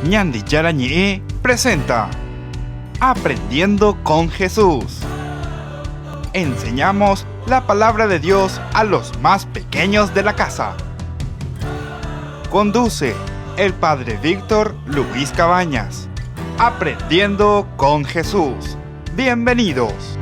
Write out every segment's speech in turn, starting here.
Ñandi Yarañe presenta Aprendiendo con Jesús. Enseñamos la palabra de Dios a los más pequeños de la casa. Conduce el Padre Víctor Luis Cabañas. Aprendiendo con Jesús. Bienvenidos.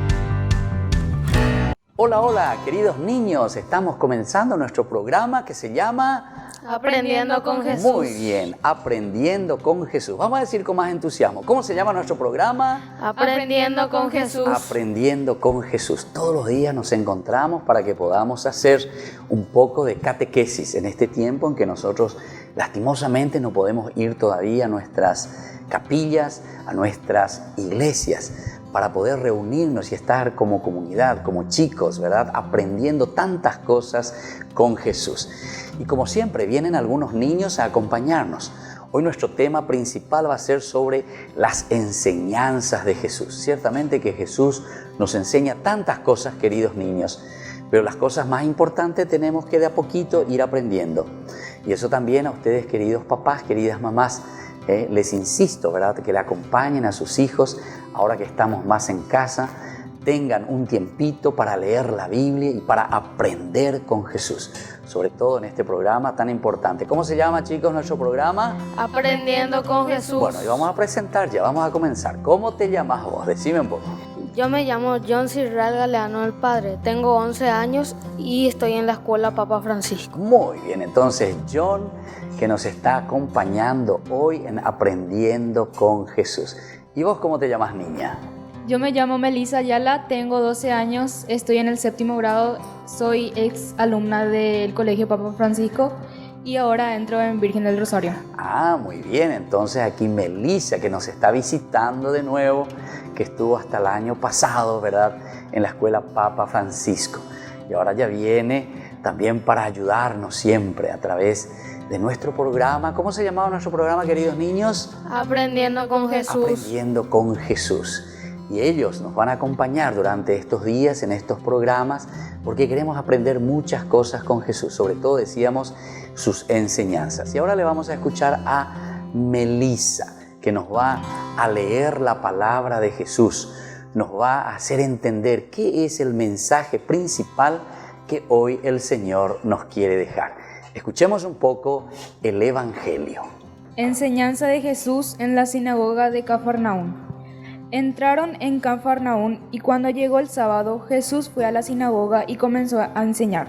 Hola, hola, queridos niños. Estamos comenzando nuestro programa que se llama Aprendiendo con Jesús. Muy bien, Aprendiendo con Jesús. Vamos a decir con más entusiasmo. ¿Cómo se llama nuestro programa? Aprendiendo con Jesús. Aprendiendo con Jesús. Todos los días nos encontramos para que podamos hacer un poco de catequesis en este tiempo en que nosotros lastimosamente no podemos ir todavía a nuestras capillas, a nuestras iglesias, para poder reunirnos y estar como comunidad, como chicos, ¿verdad? Aprendiendo tantas cosas con Jesús. Y como siempre, vienen algunos niños a acompañarnos. Hoy nuestro tema principal va a ser sobre las enseñanzas de Jesús. Ciertamente que Jesús nos enseña tantas cosas, queridos niños, pero las cosas más importantes tenemos que de a poquito ir aprendiendo. Y eso también a ustedes, queridos papás, queridas mamás, les insisto, ¿verdad? Que le acompañen a sus hijos, ahora que estamos más en casa, tengan un tiempito para leer la Biblia y para aprender con Jesús, sobre todo en este programa tan importante. ¿Cómo se llama, chicos, nuestro programa? Aprendiendo con Jesús. Bueno, y vamos a presentar ya, vamos a comenzar. ¿Cómo te llamas vos? Decime un poco. Yo me llamo John Cirral Galeano el Padre, tengo 11 años y estoy en la escuela Papa Francisco. Muy bien, entonces John, que nos está acompañando hoy en Aprendiendo con Jesús. ¿Y vos cómo te llamas, niña? Yo me llamo Melissa Ayala, tengo 12 años, estoy en el 7º grado, soy ex alumna del Colegio Papa Francisco y ahora entro en Virgen del Rosario. Ah, muy bien, entonces aquí Melissa, que nos está visitando de nuevo, que estuvo hasta el año pasado, ¿verdad?, en la escuela Papa Francisco. Y ahora ya viene también para ayudarnos siempre a través de nuestro programa. ¿Cómo se llamaba nuestro programa, queridos niños? Aprendiendo con Jesús. Aprendiendo con Jesús. Y ellos nos van a acompañar durante estos días en estos programas porque queremos aprender muchas cosas con Jesús, sobre todo, decíamos, sus enseñanzas. Y ahora le vamos a escuchar a Melissa, que nos va a leer la palabra de Jesús, nos va a hacer entender qué es el mensaje principal que hoy el Señor nos quiere dejar. Escuchemos un poco el Evangelio. Enseñanza de Jesús en la sinagoga de Cafarnaún. Entraron en Cafarnaún y cuando llegó el sábado, Jesús fue a la sinagoga y comenzó a enseñar.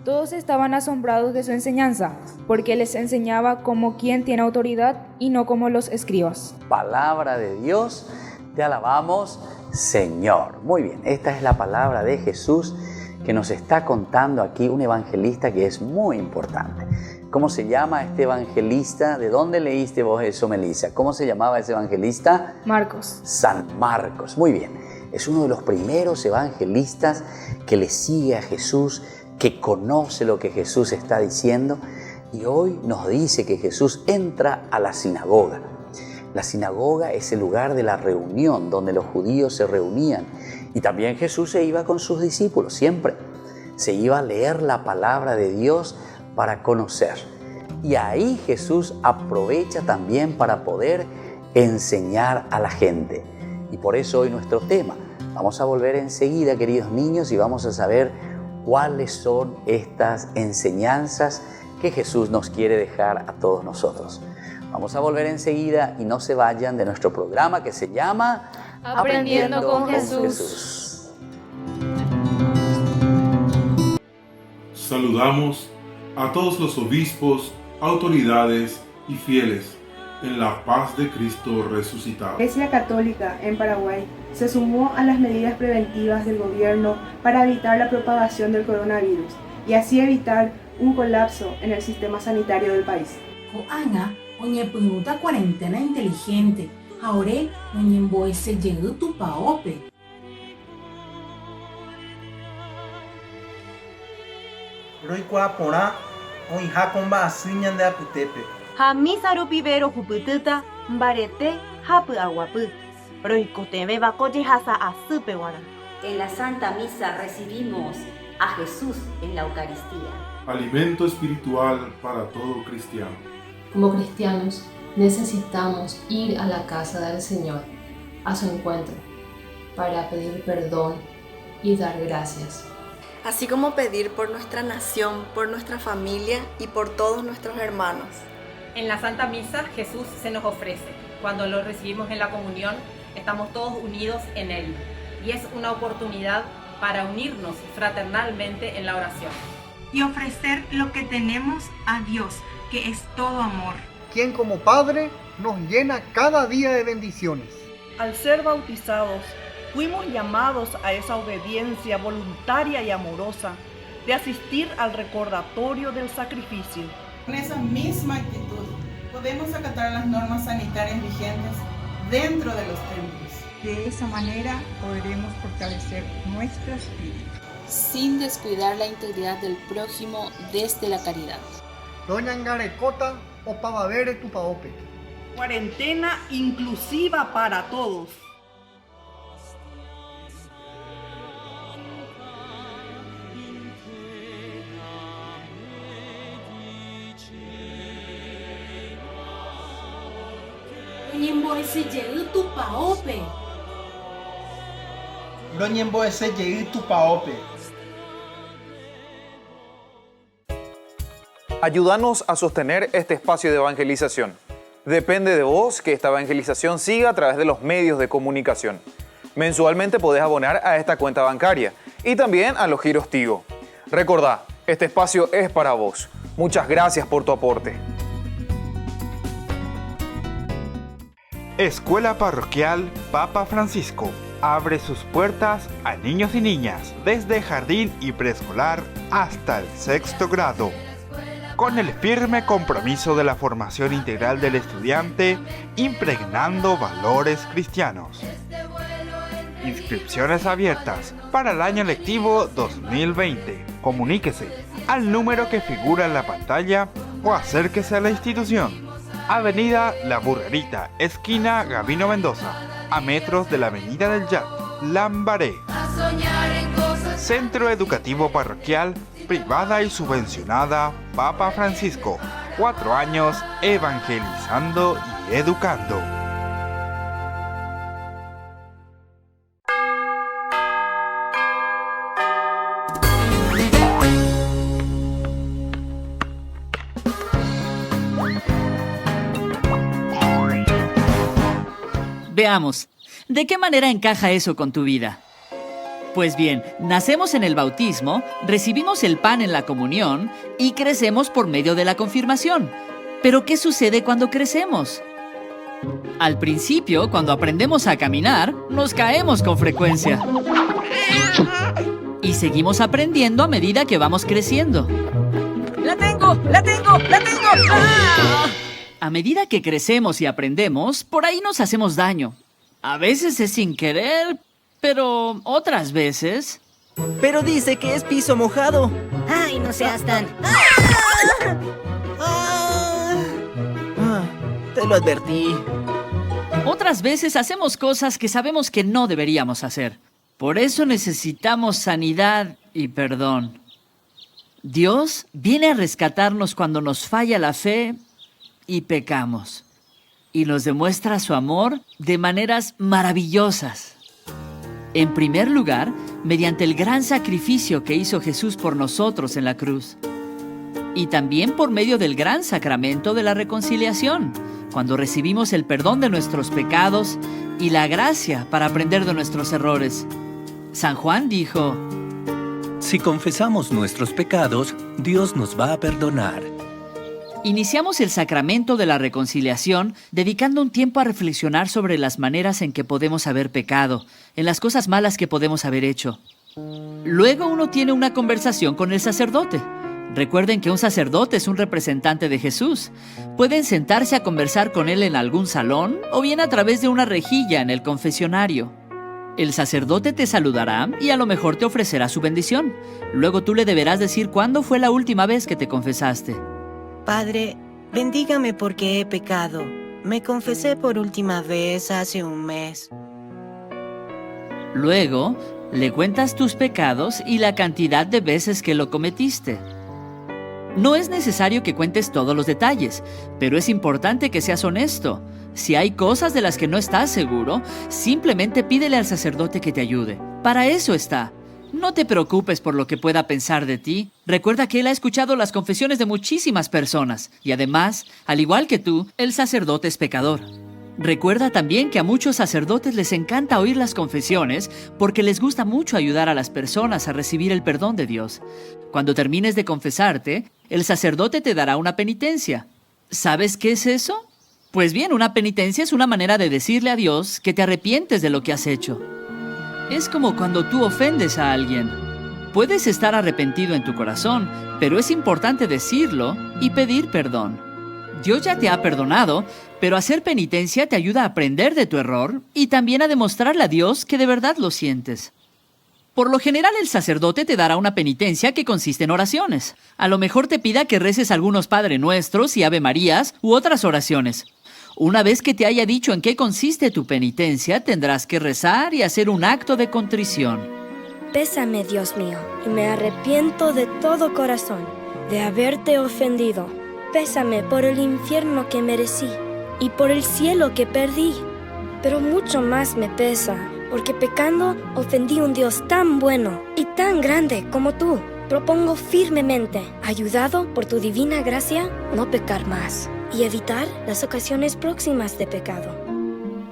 Todos estaban asombrados de su enseñanza, porque les enseñaba como quien tiene autoridad y no como los escribas. Palabra de Dios, te alabamos, Señor. Muy bien, esta es la palabra de Jesús que nos está contando aquí un evangelista que es muy importante. ¿Cómo se llama este evangelista? ¿De dónde leíste vos eso, Melissa? ¿Cómo se llamaba ese evangelista? Marcos. San Marcos. Muy bien. Es uno de los primeros evangelistas que le sigue a Jesús, que conoce lo que Jesús está diciendo. Y hoy nos dice que Jesús entra a la sinagoga. La sinagoga es el lugar de la reunión donde los judíos se reunían. Y también Jesús se iba con sus discípulos, siempre. Se iba a leer la palabra de Dios para conocer. Y ahí Jesús aprovecha también para poder enseñar a la gente. Y por eso hoy nuestro tema. Vamos a volver enseguida, queridos niños, y vamos a saber cuáles son estas enseñanzas que Jesús nos quiere dejar a todos nosotros. Vamos a volver enseguida y no se vayan de nuestro programa que se llama Aprendiendo con Jesús. Saludamos a todos los obispos, autoridades y fieles en la paz de Cristo resucitado. La Iglesia Católica en Paraguay se sumó a las medidas preventivas del gobierno para evitar la propagación del coronavirus y así evitar un colapso en el sistema sanitario del país. Koanga oñepyrũta cuarentena inteligente haore noñembo'esejey tupãópe. Roikuaa porã oĩha ko mba'asy ñande apytépe. Ha misa rupi rohupytýta mbarete ha py'aguapy. Roikotevẽva ko jehasa asýpeguara. En la Santa Misa recibimos a Jesús en la Eucaristía. Alimento espiritual para todo cristiano. Como cristianos, necesitamos ir a la casa del Señor, a su encuentro, para pedir perdón y dar gracias. Así como pedir por nuestra nación, por nuestra familia y por todos nuestros hermanos. En la Santa Misa Jesús se nos ofrece. Cuando lo recibimos en la comunión, estamos todos unidos en Él. Y es una oportunidad para unirnos fraternalmente en la oración. Y ofrecer lo que tenemos a Dios, que es todo amor. Quien como Padre nos llena cada día de bendiciones. Al ser bautizados, fuimos llamados a esa obediencia voluntaria y amorosa de asistir al recordatorio del sacrificio. Con esa misma actitud, podemos acatar las normas sanitarias vigentes dentro de los templos. De esa manera podremos fortalecer nuestro espíritu. Sin descuidar la integridad del prójimo desde la caridad. Doña Ngarecota o Pavavere tu paope. Cuarentena inclusiva para todos. Ayúdanos a sostener este espacio de evangelización. Depende de vos que esta evangelización siga a través de los medios de comunicación. Mensualmente podés abonar a esta cuenta bancaria y también a los giros Tigo. Recordá, este espacio es para vos. Muchas gracias por tu aporte. Escuela Parroquial Papa Francisco abre sus puertas a niños y niñas desde jardín y preescolar hasta el 6º grado. Con el firme compromiso de la formación integral del estudiante, impregnando valores cristianos. Inscripciones abiertas para el año lectivo 2020. Comuníquese al número que figura en la pantalla o acérquese a la institución. Avenida La Burrerita, esquina Gabino Mendoza, a metros de la Avenida del Yat, Lambaré. Centro Educativo Parroquial, privada y subvencionada Papa Francisco. 4 años evangelizando y educando. Veamos, ¿de qué manera encaja eso con tu vida? Pues bien, nacemos en el bautismo, recibimos el pan en la comunión y crecemos por medio de la confirmación. ¿Pero qué sucede cuando crecemos? Al principio, cuando aprendemos a caminar, nos caemos con frecuencia. Y seguimos aprendiendo a medida que vamos creciendo. ¡La tengo! ¡La tengo! ¡La tengo! ¡Ah! A medida que crecemos y aprendemos, por ahí nos hacemos daño. A veces es sin querer, pero otras veces... Pero dice que es piso mojado. ¡Ay, no seas tan... Te lo advertí. Otras veces hacemos cosas que sabemos que no deberíamos hacer. Por eso necesitamos sanidad y perdón. Dios viene a rescatarnos cuando nos falla la fe y pecamos. Y nos demuestra su amor de maneras maravillosas. En primer lugar, mediante el gran sacrificio que hizo Jesús por nosotros en la cruz. Y también por medio del gran sacramento de la reconciliación, cuando recibimos el perdón de nuestros pecados y la gracia para aprender de nuestros errores. San Juan dijo: si confesamos nuestros pecados, Dios nos va a perdonar. Iniciamos el sacramento de la reconciliación dedicando un tiempo a reflexionar sobre las maneras en que podemos haber pecado, en las cosas malas que podemos haber hecho. Luego uno tiene una conversación con el sacerdote. Recuerden que un sacerdote es un representante de Jesús. Pueden sentarse a conversar con él en algún salón o bien a través de una rejilla en el confesionario. El sacerdote te saludará y a lo mejor te ofrecerá su bendición. Luego tú le deberás decir cuándo fue la última vez que te confesaste. Padre, bendígame porque he pecado. Me confesé por última vez hace un mes. Luego, le cuentas tus pecados y la cantidad de veces que lo cometiste. No es necesario que cuentes todos los detalles, pero es importante que seas honesto. Si hay cosas de las que no estás seguro, simplemente pídele al sacerdote que te ayude. Para eso está. No te preocupes por lo que pueda pensar de ti. Recuerda que él ha escuchado las confesiones de muchísimas personas. Y además, al igual que tú, el sacerdote es pecador. Recuerda también que a muchos sacerdotes les encanta oír las confesiones porque les gusta mucho ayudar a las personas a recibir el perdón de Dios. Cuando termines de confesarte, el sacerdote te dará una penitencia. ¿Sabes qué es eso? Pues bien, una penitencia es una manera de decirle a Dios que te arrepientes de lo que has hecho. Es como cuando tú ofendes a alguien. Puedes estar arrepentido en tu corazón, pero es importante decirlo y pedir perdón. Dios ya te ha perdonado, pero hacer penitencia te ayuda a aprender de tu error y también a demostrarle a Dios que de verdad lo sientes. Por lo general, el sacerdote te dará una penitencia que consiste en oraciones. A lo mejor te pida que reces algunos Padre Nuestros y Ave Marías u otras oraciones. Una vez que te haya dicho en qué consiste tu penitencia, tendrás que rezar y hacer un acto de contrición. Pésame, Dios mío, y me arrepiento de todo corazón de haberte ofendido. Pésame por el infierno que merecí y por el cielo que perdí. Pero mucho más me pesa, porque pecando ofendí a un Dios tan bueno y tan grande como tú. Propongo firmemente, ayudado por tu divina gracia, no pecar más y evitar las ocasiones próximas de pecado.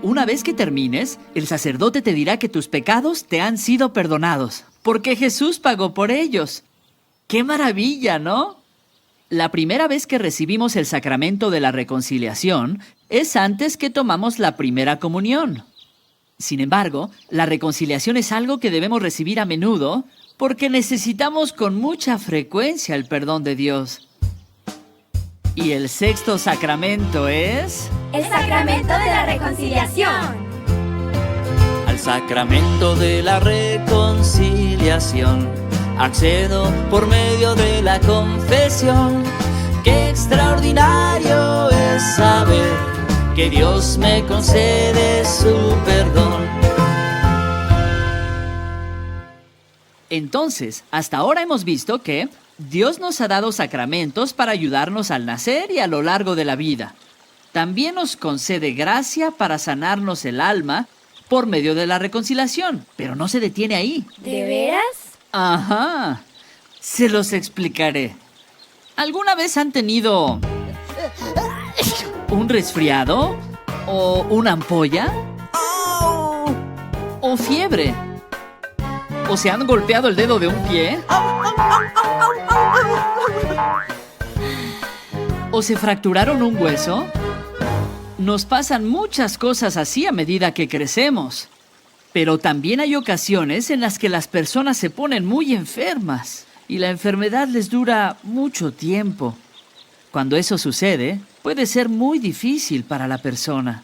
Una vez que termines, el sacerdote te dirá que tus pecados te han sido perdonados, porque Jesús pagó por ellos. ¡Qué maravilla!, ¿no? La primera vez que recibimos el sacramento de la reconciliación es antes que tomamos la primera comunión. Sin embargo, la reconciliación es algo que debemos recibir a menudo porque necesitamos con mucha frecuencia el perdón de Dios. Y el sexto sacramento es... el sacramento de la reconciliación. Al sacramento de la reconciliación accedo por medio de la confesión. Qué extraordinario es saber que Dios me concede su perdón. Entonces, hasta ahora hemos visto que Dios nos ha dado sacramentos para ayudarnos al nacer y a lo largo de la vida. También nos concede gracia para sanarnos el alma por medio de la reconciliación, pero no se detiene ahí. ¿De veras? Ajá, se los explicaré. ¿Alguna vez han tenido un resfriado? ¿O una ampolla? ¿O fiebre? ¿O se han golpeado el dedo de un pie? ¿O se fracturaron un hueso? Nos pasan muchas cosas así a medida que crecemos. Pero también hay ocasiones en las que las personas se ponen muy enfermas y la enfermedad les dura mucho tiempo. Cuando eso sucede, puede ser muy difícil para la persona.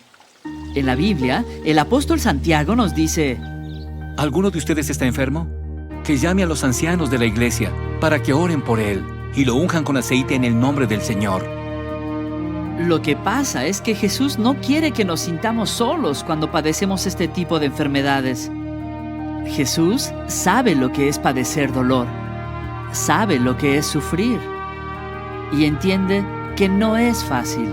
En la Biblia, el apóstol Santiago nos dice: ¿alguno de ustedes está enfermo? Que llame a los ancianos de la iglesia para que oren por él y lo unjan con aceite en el nombre del Señor. Lo que pasa es que Jesús no quiere que nos sintamos solos cuando padecemos este tipo de enfermedades. Jesús sabe lo que es padecer dolor, sabe lo que es sufrir y entiende que no es fácil.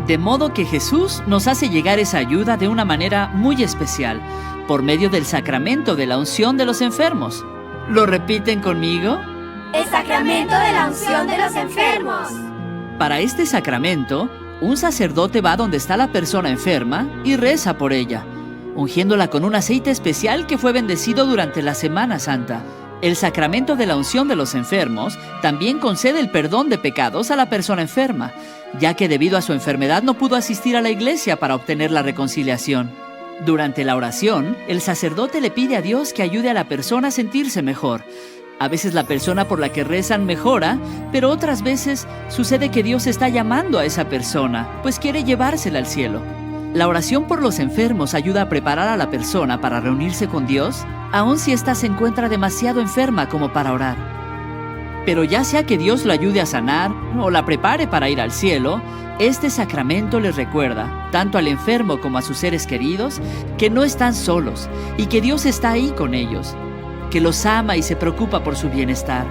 De modo que Jesús nos hace llegar esa ayuda de una manera muy especial, por medio del sacramento de la unción de los enfermos. ¿Lo repiten conmigo? El sacramento de la unción de los enfermos. Para este sacramento, un sacerdote va donde está la persona enferma y reza por ella, ungiéndola con un aceite especial que fue bendecido durante la Semana Santa. El sacramento de la unción de los enfermos también concede el perdón de pecados a la persona enferma, ya que debido a su enfermedad no pudo asistir a la iglesia para obtener la reconciliación. Durante la oración, el sacerdote le pide a Dios que ayude a la persona a sentirse mejor. A veces la persona por la que rezan mejora, pero otras veces sucede que Dios está llamando a esa persona, pues quiere llevársela al cielo. La oración por los enfermos ayuda a preparar a la persona para reunirse con Dios, aun si ésta se encuentra demasiado enferma como para orar. Pero ya sea que Dios lo ayude a sanar o la prepare para ir al cielo, este sacramento les recuerda, tanto al enfermo como a sus seres queridos, que no están solos y que Dios está ahí con ellos, que los ama y se preocupa por su bienestar.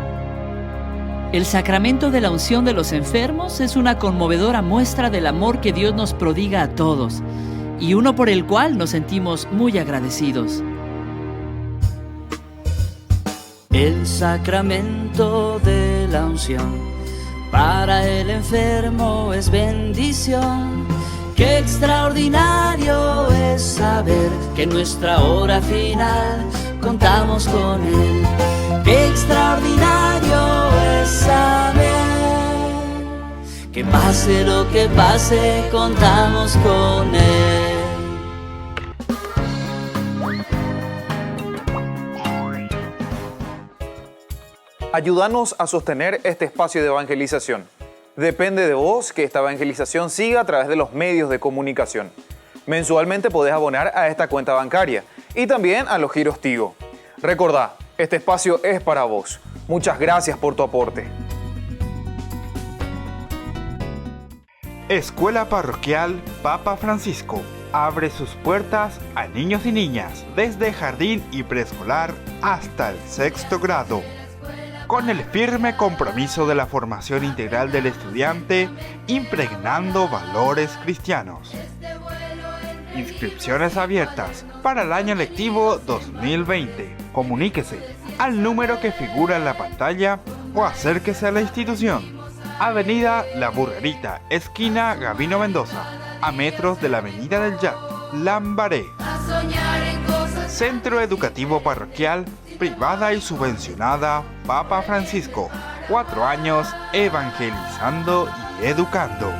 El sacramento de la unción de los enfermos es una conmovedora muestra del amor que Dios nos prodiga a todos y uno por el cual nos sentimos muy agradecidos. El sacramento de la unción para el enfermo es bendición. Qué extraordinario es saber que en nuestra hora final contamos con Él. Qué extraordinario es saber que pase lo que pase, contamos con Él. Ayúdanos a sostener este espacio de evangelización. Depende de vos que esta evangelización siga a través de los medios de comunicación. Mensualmente podés abonar a esta cuenta bancaria y también a los giros Tigo. Recordá, este espacio es para vos. Muchas gracias por tu aporte. Escuela Parroquial Papa Francisco abre sus puertas a niños y niñas desde jardín y preescolar hasta el 6º grado. Con el firme compromiso de la formación integral del estudiante, impregnando valores cristianos. Inscripciones abiertas para el año lectivo 2020. Comuníquese al número que figura en la pantalla o acérquese a la institución. Avenida La Burrerita, esquina Gabino Mendoza, a metros de la Avenida del Jack, Lambaré. Centro Educativo Parroquial, privada y subvencionada Papa Francisco. 4 años evangelizando y educando.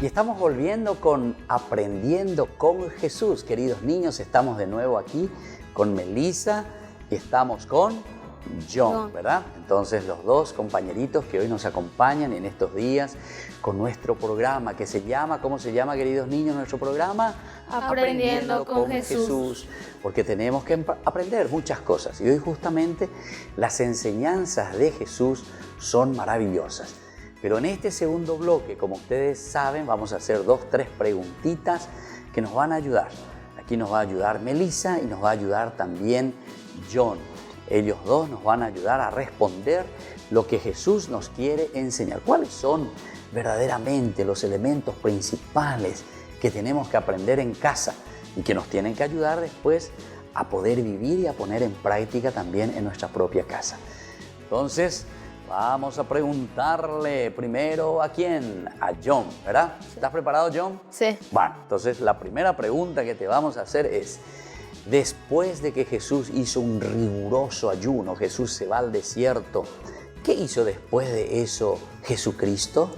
Y estamos volviendo con Aprendiendo con Jesús. Queridos niños, estamos de nuevo aquí con Melissa y estamos con John, ¿verdad? Entonces los dos compañeritos que hoy nos acompañan en estos días con nuestro programa que se llama, ¿cómo se llama, queridos niños, nuestro programa? Aprendiendo con Jesús. Porque tenemos que aprender muchas cosas y hoy justamente las enseñanzas de Jesús son maravillosas. Pero en este segundo bloque, como ustedes saben, vamos a hacer 2-3 preguntitas que nos van a ayudar. Aquí nos va a ayudar Melissa y nos va a ayudar también John. Ellos dos nos van a ayudar a responder lo que Jesús nos quiere enseñar. ¿Cuáles son verdaderamente los elementos principales que tenemos que aprender en casa y que nos tienen que ayudar después a poder vivir y a poner en práctica también en nuestra propia casa? Entonces, vamos a preguntarle primero ¿a quién? A John, ¿verdad? ¿Sí? ¿Estás preparado, John? Sí. Bueno, entonces la primera pregunta que te vamos a hacer es: después de que Jesús hizo un riguroso ayuno, Jesús se va al desierto, ¿qué hizo después de eso Jesucristo?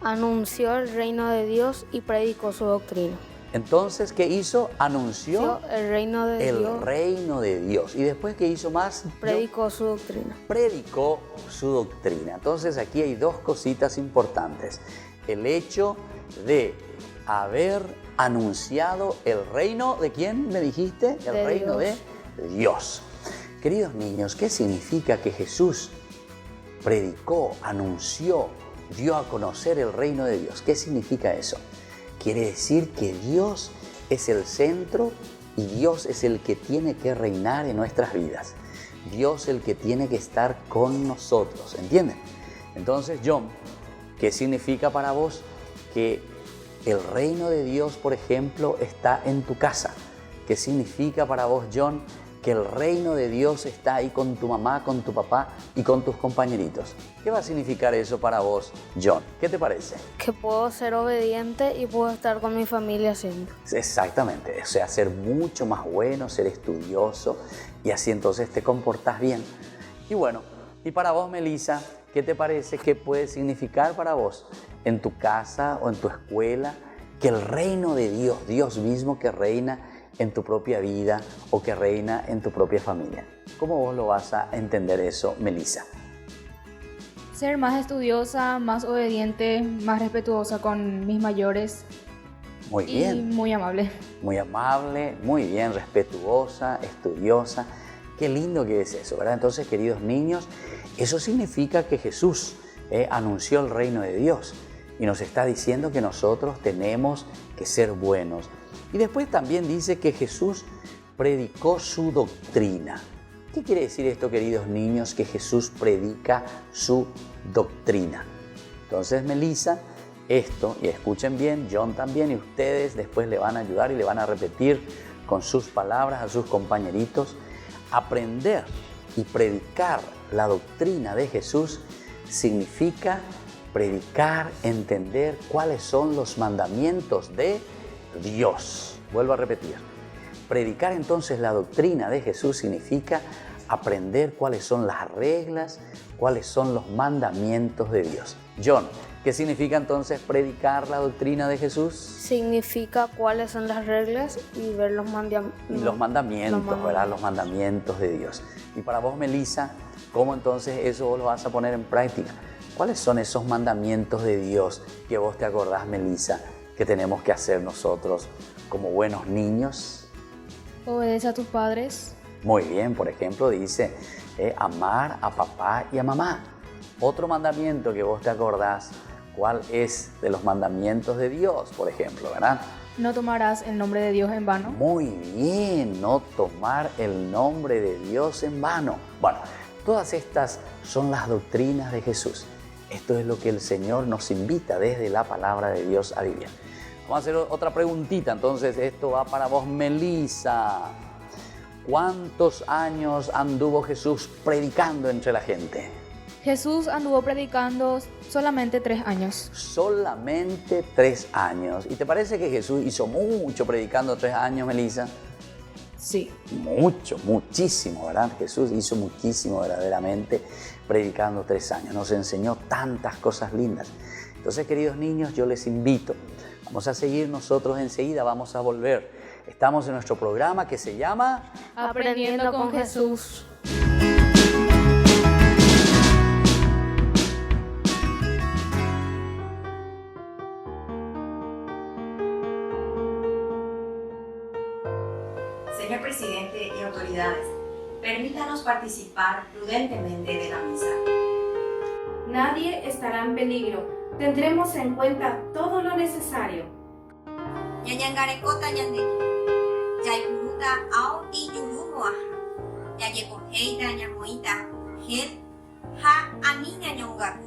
Anunció el reino de Dios y predicó su doctrina. Entonces, ¿qué hizo? Anunció el reino de Dios. El reino de Dios. ¿Y después qué hizo más? Predicó su doctrina. Predicó su doctrina. Entonces, aquí hay 2 cositas importantes. El hecho de haber anunciado el reino ¿de quién me dijiste? El reino de Dios. Queridos niños, ¿qué significa que Jesús predicó, anunció, dio a conocer el reino de Dios? ¿Qué significa eso? Quiere decir que Dios es el centro y Dios es el que tiene que reinar en nuestras vidas. Dios es el que tiene que estar con nosotros, ¿entienden? Entonces, John, ¿qué significa para vos que el reino de Dios, por ejemplo, está en tu casa? ¿Qué significa para vos, John, que el reino de Dios está ahí con tu mamá, con tu papá y con tus compañeritos? ¿Qué va a significar eso para vos, John? ¿Qué te parece? Que puedo ser obediente y puedo estar con mi familia siempre. Exactamente, o sea, ser mucho más bueno, ser estudioso y así entonces te comportás bien. Y bueno, y para vos, Melissa, ¿qué te parece que puede significar para vos en tu casa o en tu escuela que el reino de Dios, Dios mismo que reina en tu propia vida o que reina en tu propia familia? ¿Cómo vos lo vas a entender eso, Melissa? Ser más estudiosa, más obediente, más respetuosa con mis mayores. Muy bien. Y muy amable. Muy amable, muy bien, respetuosa, estudiosa. Qué lindo que es eso, ¿verdad? Entonces, queridos niños, eso significa que Jesús anunció el reino de Dios y nos está diciendo que nosotros tenemos que ser buenos. Y después también dice que Jesús predicó su doctrina. ¿Qué quiere decir esto, queridos niños? Que Jesús predica su doctrina. Entonces, Melissa, esto, y escuchen bien, John también, y ustedes después le van a ayudar y le van a repetir con sus palabras a sus compañeritos. Aprender y predicar la doctrina de Jesús significa predicar, entender cuáles son los mandamientos de Dios. Vuelvo a repetir. Predicar entonces la doctrina de Jesús significa aprender cuáles son las reglas, cuáles son los mandamientos de Dios. John, ¿qué significa entonces predicar la doctrina de Jesús? Significa cuáles son las reglas y ver los mandamientos, ¿verdad? Los mandamientos de Dios. Y para vos, Melissa, ¿cómo entonces eso vos lo vas a poner en práctica? ¿Cuáles son esos mandamientos de Dios que vos te acordás, Melissa, que tenemos que hacer nosotros como buenos niños? Obedece a tus padres. Muy bien, por ejemplo, dice amar a papá y a mamá. Otro mandamiento que vos te acordás, ¿cuál es de los mandamientos de Dios, por ejemplo, verdad? No tomarás el nombre de Dios en vano. Muy bien, no tomar el nombre de Dios en vano. Bueno, todas estas son las doctrinas de Jesús. Esto es lo que el Señor nos invita desde la palabra de Dios a vivir. Vamos a hacer otra preguntita, entonces esto va para vos, Melissa. ¿Cuántos años anduvo Jesús predicando entre la gente? Jesús anduvo predicando solamente 3 años. Solamente 3 años. ¿Y te parece que Jesús hizo mucho predicando 3 años, Melissa? Sí. Mucho, muchísimo, ¿verdad? Jesús hizo muchísimo verdaderamente predicando 3 años. Nos enseñó tantas cosas lindas. Entonces, queridos niños, yo les invito. Vamos a seguir nosotros enseguida, vamos a volver. Estamos en nuestro programa que se llama Aprendiendo con Jesús. Señor presidente y autoridades, permítanos participar prudentemente de la misa. Nadie estará en peligro. Tendremos en cuenta todo lo necesario. Ñañangarekota ñandeki, yaikunuta ao iyurumoaja, yayekoheita ñamoita, gel, ha aniña ñongaku.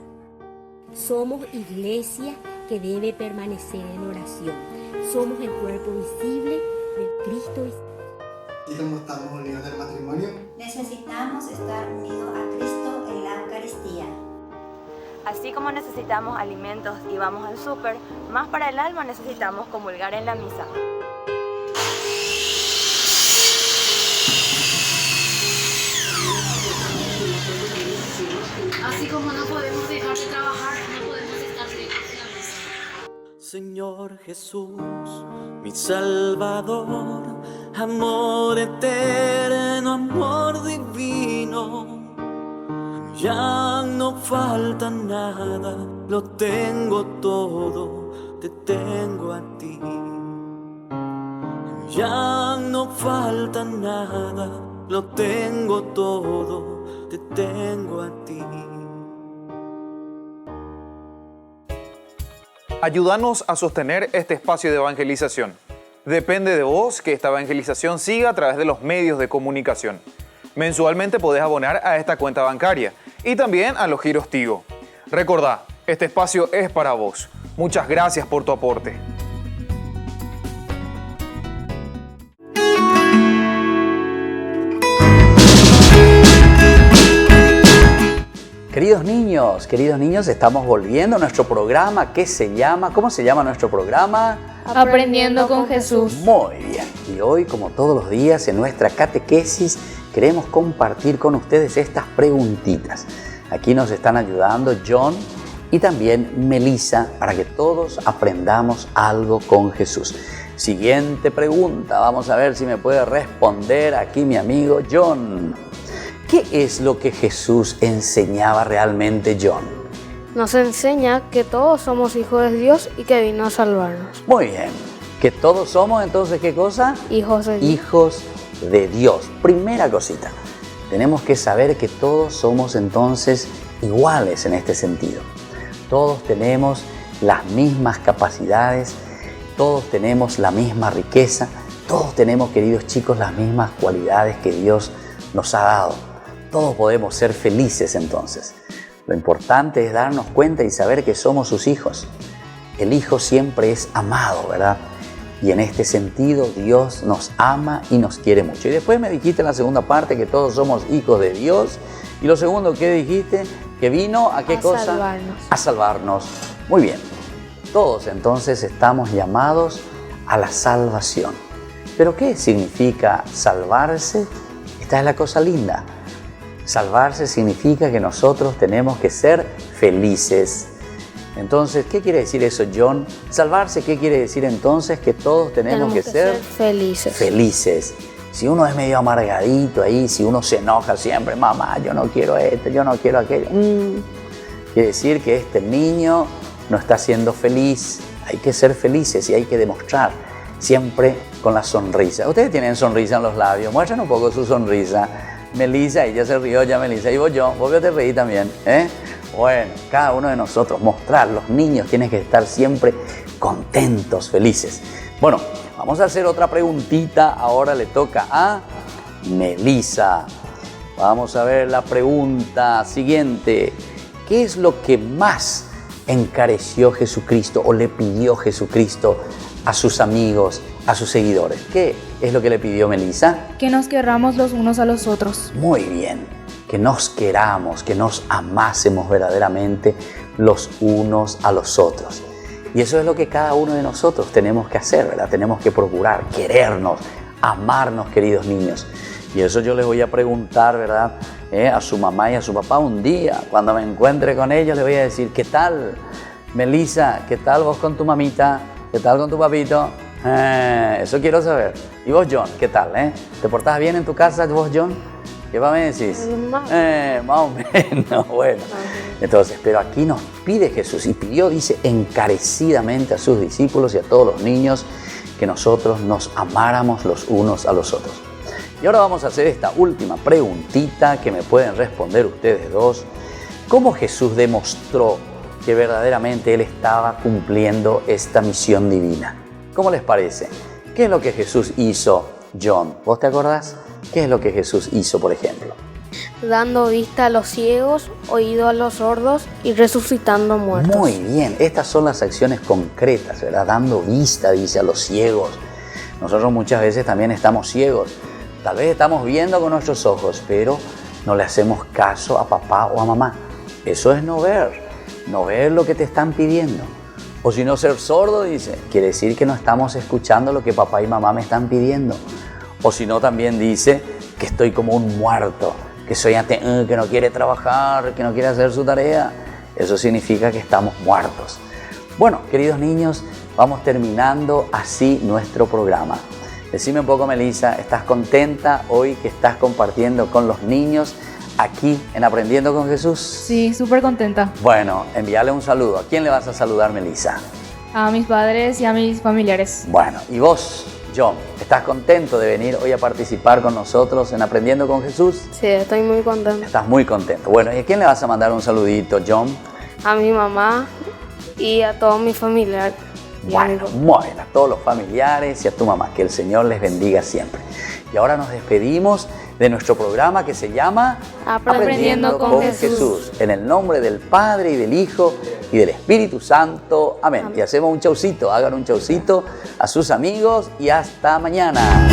Somos iglesia que debe permanecer en oración. Somos el cuerpo visible de Cristo. ¿Y cómo estamos unidos del matrimonio? Necesitamos estar unidos a Cristo en la Eucaristía. Así como necesitamos alimentos y vamos al súper, más para el alma necesitamos comulgar en la misa. Así como no podemos dejar de trabajar, no podemos estar lejos de la misa. Señor Jesús, mi Salvador, amor eterno, amor divino. Ya no falta nada, lo tengo todo, te tengo a ti. Ya no falta nada, lo tengo todo, te tengo a ti. Ayúdanos a sostener este espacio de evangelización. Depende de vos que esta evangelización siga a través de los medios de comunicación. Mensualmente podés abonar a esta cuenta bancaria y también a los giros Tigo. Recordá, este espacio es para vos. Muchas gracias por tu aporte. Queridos niños, estamos volviendo a nuestro programa que se llama, ¿cómo se llama nuestro programa? Aprendiendo con Jesús. Muy bien. Y hoy, como todos los días, en nuestra catequesis, queremos compartir con ustedes estas preguntitas. Aquí nos están ayudando John y también Melissa para que todos aprendamos algo con Jesús. Siguiente pregunta, vamos a ver si me puede responder aquí mi amigo John. ¿Qué es lo que Jesús enseñaba realmente, John? Nos enseña que todos somos hijos de Dios y que vino a salvarnos. Muy bien. Que todos somos, entonces, ¿qué cosa? Hijos de Dios. Hijos de Dios. Primera cosita. Tenemos que saber que todos somos, entonces, iguales en este sentido. Todos tenemos las mismas capacidades todos tenemos la misma riqueza, todos tenemos, queridos chicos, las mismas cualidades que Dios nos ha dado. Todos podemos ser felices entonces. Lo importante es darnos cuenta y saber que somos sus hijos. El hijo siempre es amado, ¿verdad? Y en este sentido Dios nos ama y nos quiere mucho. Y después me dijiste en la segunda parte que todos somos hijos de Dios. Y lo segundo, ¿qué dijiste? Que vino ¿a qué cosa? Salvarnos. A salvarnos. Muy bien. Todos entonces estamos llamados a la salvación. ¿Pero qué significa salvarse? Esta es la cosa linda. Salvarse significa que nosotros tenemos que ser felices. Entonces, ¿qué quiere decir eso, John? Salvarse, ¿qué quiere decir entonces? Que todos tenemos que ser felices. Felices. Si uno es medio amargadito ahí, si uno se enoja siempre, mamá, yo no quiero esto, yo no quiero aquello. Quiere decir que este niño no está siendo feliz. Hay que ser felices y hay que demostrar siempre con la sonrisa. Ustedes tienen sonrisa en los labios, muestren un poco su sonrisa. Melissa, ella se rió ya, Melissa. Y vos, John, vos te reí también, ¿eh? Bueno, cada uno de nosotros, mostrar, los niños tienen que estar siempre contentos, felices. Bueno, vamos a hacer otra preguntita, ahora le toca a Melissa. Vamos a ver la pregunta siguiente. ¿Qué es lo que más encareció Jesucristo o le pidió Jesucristo a sus amigos, a sus seguidores? ¿Qué es lo que le pidió Melissa? Que nos querramos los unos a los otros. Muy bien. Que nos queramos, que nos amásemos verdaderamente los unos a los otros. Y eso es lo que cada uno de nosotros tenemos que hacer, ¿verdad? Tenemos que procurar querernos, amarnos, queridos niños. Y eso yo les voy a preguntar, ¿verdad? A su mamá y a su papá un día. Cuando me encuentre con ellos les voy a decir, ¿qué tal, Melissa? ¿Qué tal vos con tu mamita? ¿Qué tal con tu papito? Eso quiero saber. ¿Y vos, John? ¿Qué tal? ¿Te portás bien en tu casa, vos, John? ¿Qué me decís? Más o menos, bueno. Entonces, pero aquí nos pide Jesús y pidió, dice, encarecidamente a sus discípulos y a todos los niños que nosotros nos amáramos los unos a los otros. Y ahora vamos a hacer esta última preguntita que me pueden responder ustedes dos. ¿Cómo Jesús demostró que verdaderamente Él estaba cumpliendo esta misión divina? ¿Cómo les parece? ¿Qué es lo que Jesús hizo, John? ¿Vos te acordás? ¿Qué es lo que Jesús hizo, por ejemplo? Dando vista a los ciegos, oído a los sordos y resucitando muertos. Muy bien, estas son las acciones concretas, ¿verdad? Dando vista, dice, a los ciegos. Nosotros muchas veces también estamos ciegos. Tal vez estamos viendo con nuestros ojos, pero no le hacemos caso a papá o a mamá. Eso es no ver lo que te están pidiendo. O si no, ser sordo, dice, quiere decir que no estamos escuchando lo que papá y mamá me están pidiendo. O si no, también dice que estoy como un muerto, que soy que no quiere trabajar, que no quiere hacer su tarea. Eso significa que estamos muertos. Bueno, queridos niños, vamos terminando así nuestro programa. Decime un poco, Melissa, ¿estás contenta hoy que estás compartiendo con los niños aquí en Aprendiendo con Jesús? Sí, súper contenta. Bueno, envíale un saludo. ¿A quién le vas a saludar, Melissa? A mis padres y a mis familiares. Bueno, ¿y vos, John, estás contento de venir hoy a participar con nosotros en Aprendiendo con Jesús? Sí, estoy muy contento. Estás muy contento. Bueno, ¿y a quién le vas a mandar un saludito, John? A mi mamá y a todos mis familiares. Bueno, muy bien, a todos los familiares y a tu mamá. Que el Señor les bendiga siempre. Y ahora nos despedimos de nuestro programa que se llama Aprendiendo con Jesús. En el nombre del Padre y del Hijo y del Espíritu Santo. Amén. Y hacemos un chaucito, hagan un chaucito a sus amigos y hasta mañana.